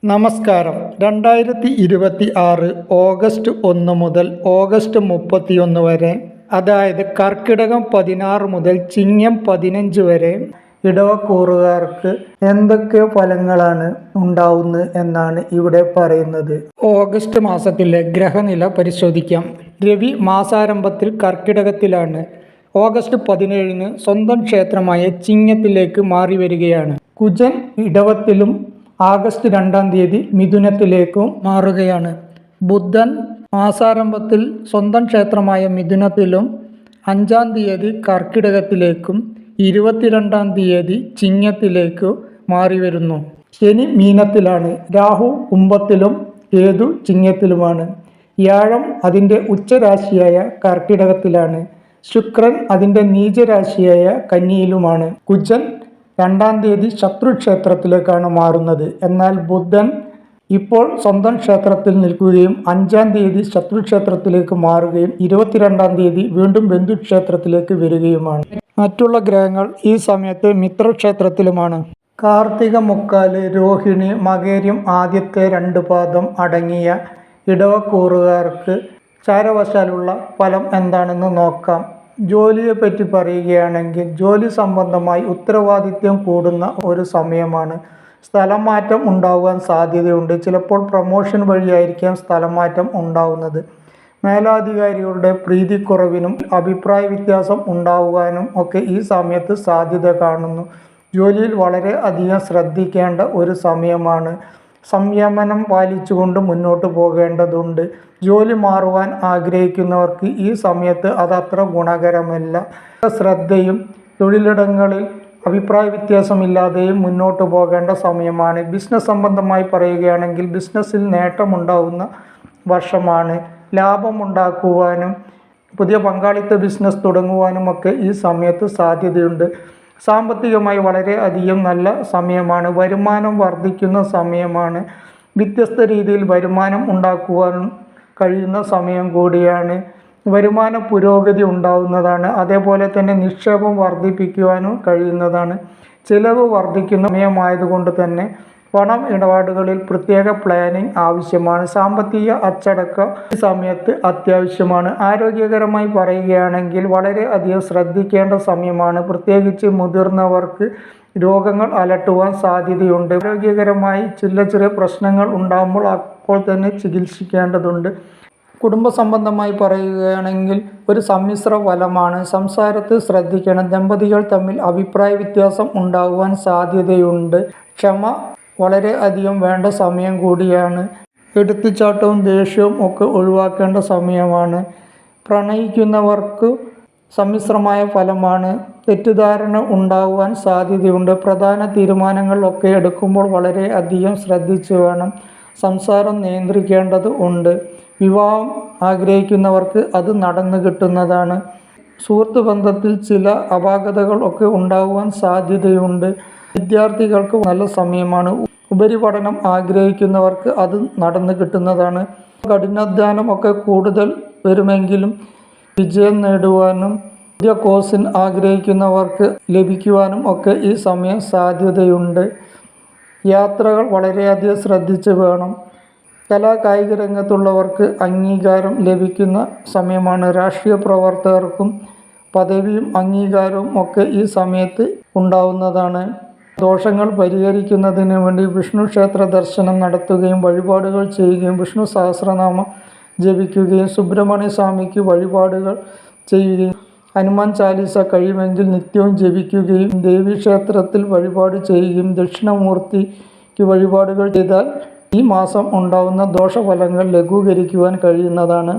നമസ്കാരം. 2026 ഓഗസ്റ്റ് 1 മുതൽ ഓഗസ്റ്റ് 31 വരെ, അതായത് കർക്കിടകം 16 മുതൽ ചിങ്ങം 15 വരെ ഇടവക്കൂറുകാർക്ക് എന്തൊക്കെ ഫലങ്ങളാണ് ഉണ്ടാവുന്നത് എന്നാണ് ഇവിടെ പറയുന്നത്. ഓഗസ്റ്റ് മാസത്തിലെ ഗ്രഹനില പരിശോധിക്കാം. രവി മാസാരംഭത്തിൽ കർക്കിടകത്തിലാണ്. ഓഗസ്റ്റ് 17 സ്വന്തം ക്ഷേത്രമായ ചിങ്ങത്തിലേക്ക് മാറി വരികയാണ്. കുജൻ ഇടവത്തിലും ആഗസ്റ്റ് 2 മിഥുനത്തിലേക്കും മാറുകയാണ്. ബുധൻ മാസാരംഭത്തിൽ സ്വന്തം ക്ഷേത്രമായ മിഥുനത്തിലും 5 കർക്കിടകത്തിലേക്കും 22 ചിങ്ങത്തിലേക്ക് മാറി വരുന്നു. ശനി മീനത്തിലാണ്. രാഹു കുംഭത്തിലും കേതു ചിങ്ങത്തിലുമാണ്. വ്യാഴം അതിൻ്റെ ഉച്ചരാശിയായ കർക്കിടകത്തിലാണ്. ശുക്രൻ അതിൻ്റെ നീചരാശിയായ കന്നിയിലുമാണ്. കുജൻ 2 ശത്രുക്ഷേത്രത്തിലേക്കാണ് മാറുന്നത്. എന്നാൽ ബുധൻ ഇപ്പോൾ സ്വന്തം ക്ഷേത്രത്തിൽ നിൽക്കുകയും 5 ശത്രുക്ഷേത്രത്തിലേക്ക് മാറുകയും 22 വീണ്ടും ബന്ധുക്ഷേത്രത്തിലേക്ക് വരികയുമാണ്. മറ്റുള്ള ഗ്രഹങ്ങൾ ഈ സമയത്ത് മിത്രക്ഷേത്രത്തിലുമാണ്. കാർത്തിക മുക്കാല്, രോഹിണി, മകേരം ആദ്യത്തെ 2 പാദം അടങ്ങിയ ഇടവക്കൂറുകാർക്ക് ചാരവശാലുള്ള ഫലം എന്താണെന്ന് നോക്കാം. ജോലിയെപ്പറ്റി പറയുകയാണെങ്കിൽ, ജോലി സംബന്ധമായി ഉത്തരവാദിത്വം കൂടുന്ന ഒരു സമയമാണ്. സ്ഥലം മാറ്റം ഉണ്ടാകുവാൻ സാധ്യതയുണ്ട്. ചിലപ്പോൾ പ്രമോഷൻ വഴിയായിരിക്കാം സ്ഥലം മാറ്റം ഉണ്ടാകുന്നത്. മേലധികാരികളുടെ പ്രീതിക്കുറവിനും അഭിപ്രായ വ്യത്യാസം ഉണ്ടാകുവാനും ഒക്കെ ഈ സമയത്ത് സാധ്യത കാണുന്നു. ജോലിയിൽ വളരെ അധികം ശ്രദ്ധിക്കേണ്ട ഒരു സമയമാണ്. സംയമനം പാലിച്ചുകൊണ്ട് മുന്നോട്ട് പോകേണ്ടതുണ്ട്. ജോലി മാറുവാൻ ആഗ്രഹിക്കുന്നവർക്ക് ഈ സമയത്ത് അതത്ര ഗുണകരമല്ല. ശ്രദ്ധയും തൊഴിലിടങ്ങളിൽ അഭിപ്രായ വ്യത്യാസമില്ലാതെയും മുന്നോട്ട് പോകേണ്ട സമയമാണ്. ബിസിനസ് സംബന്ധമായി പറയുകയാണെങ്കിൽ, ബിസിനസ്സിൽ നേട്ടമുണ്ടാകുന്ന വർഷമാണ്. ലാഭമുണ്ടാക്കുവാനും പുതിയ പങ്കാളിത്ത ബിസിനസ് തുടങ്ങുവാനുമൊക്കെ ഈ സമയത്ത് സാധ്യതയുണ്ട്. സാമ്പത്തികമായി വളരെ അധികം നല്ല സമയമാണ്. വരുമാനം വർദ്ധിക്കുന്ന സമയമാണ്. വ്യത്യസ്ത രീതിയിൽ വരുമാനം ഉണ്ടാക്കുവാനും കഴിയുന്ന സമയം കൂടിയാണ്. വരുമാന പുരോഗതി ഉണ്ടാവുന്നതാണ്. അതേപോലെ തന്നെ നിക്ഷേപം വർദ്ധിപ്പിക്കുവാനും കഴിയുന്നതാണ്. ചിലവ് വർദ്ധിക്കുന്ന സമയമായതുകൊണ്ട് തന്നെ പണം ഇടപാടുകളിൽ പ്രത്യേക പ്ലാനിംഗ് ആവശ്യമാണ്. സാമ്പത്തിക അച്ചടക്കം ഈ സമയത്ത് അത്യാവശ്യമാണ്. ആരോഗ്യകരമായി പറയുകയാണെങ്കിൽ വളരെ അധികം ശ്രദ്ധിക്കേണ്ട സമയമാണ്. പ്രത്യേകിച്ച് മുതിർന്നവർക്ക് രോഗങ്ങൾ അലട്ടുവാൻ സാധ്യതയുണ്ട്. ആരോഗ്യകരമായി ചെറിയ പ്രശ്നങ്ങൾ ഉണ്ടാകുമ്പോൾ അപ്പോൾ തന്നെ ചികിത്സിക്കേണ്ടതുണ്ട്. കുടുംബ സംബന്ധമായി പറയുകയാണെങ്കിൽ ഒരു സമ്മിശ്ര ഫലമാണ്. സംസാരത്തിൽ ശ്രദ്ധിക്കണം. ദമ്പതികൾ തമ്മിൽ അഭിപ്രായ വ്യത്യാസം ഉണ്ടാകുവാൻ സാധ്യതയുണ്ട്. ക്ഷമ വളരെ അധികം വേണ്ട സമയം കൂടിയാണ്. എടുത്തുചാട്ടവും ദേഷ്യവും ഒക്കെ ഒഴിവാക്കേണ്ട സമയമാണ്. പ്രണയിക്കുന്നവർക്ക് സമ്മിശ്രമായ ഫലമാണ്. തെറ്റിദ്ധാരണ ഉണ്ടാകുവാൻ സാധ്യതയുണ്ട്. പ്രധാന തീരുമാനങ്ങളൊക്കെ എടുക്കുമ്പോൾ വളരെ അധികം ശ്രദ്ധിച്ചു വേണം. സംസാരം നിയന്ത്രിക്കേണ്ടത് ഉണ്ട്. വിവാഹം ആഗ്രഹിക്കുന്നവർക്ക് അത് നടന്നു കിട്ടുന്നതാണ്. സുഹൃത്ത് ബന്ധത്തിൽ ചില അപാകതകൾ ഒക്കെ ഉണ്ടാകുവാൻ സാധ്യതയുണ്ട്. വിദ്യാർത്ഥികൾക്ക് നല്ല സമയമാണ്. ഉപരിപഠനം ആഗ്രഹിക്കുന്നവർക്ക് അത് നടന്നു കിട്ടുന്നതാണ്. കഠിനാധ്വാനം ഒക്കെ കൂടുതൽ വരുമെങ്കിലും വിജയം നേടുവാനും പുതിയ കോഴ്സിന് ആഗ്രഹിക്കുന്നവർക്ക് ലഭിക്കുവാനും ഒക്കെ ഈ സമയം സാധ്യതയുണ്ട്. യാത്രകൾ വളരെയധികം ശ്രദ്ധിച്ച് വേണം. കലാകായിക രംഗത്തുള്ളവർക്ക് അംഗീകാരം ലഭിക്കുന്ന സമയമാണ്. രാഷ്ട്രീയ പ്രവർത്തകർക്കും പദവിയും അംഗീകാരവും ഒക്കെ ഈ സമയത്ത് ഉണ്ടാവുന്നതാണ്. ദോഷങ്ങൾ പരിഹരിക്കുന്നതിന് വേണ്ടി വിഷ്ണു ക്ഷേത്ര ദർശനം നടത്തുകയും വഴിപാടുകൾ ചെയ്യുകയും വിഷ്ണു സഹസ്രനാമം ജപിക്കുകയും സുബ്രഹ്മണ്യ സ്വാമിക്ക് വഴിപാടുകൾ ചെയ്യുകയും ഹനുമാൻ ചാലീസ കഴിയുമെങ്കിൽ നിത്യവും ജപിക്കുകയും ദേവീക്ഷേത്രത്തിൽ വഴിപാട് ചെയ്യുകയും ദക്ഷിണമൂർത്തിക്ക് വഴിപാടുകൾ ചെയ്താൽ ഈ മാസം ഉണ്ടാകുന്ന ദോഷഫലങ്ങൾ ലഘൂകരിക്കുവാൻ കഴിയുന്നതാണ്.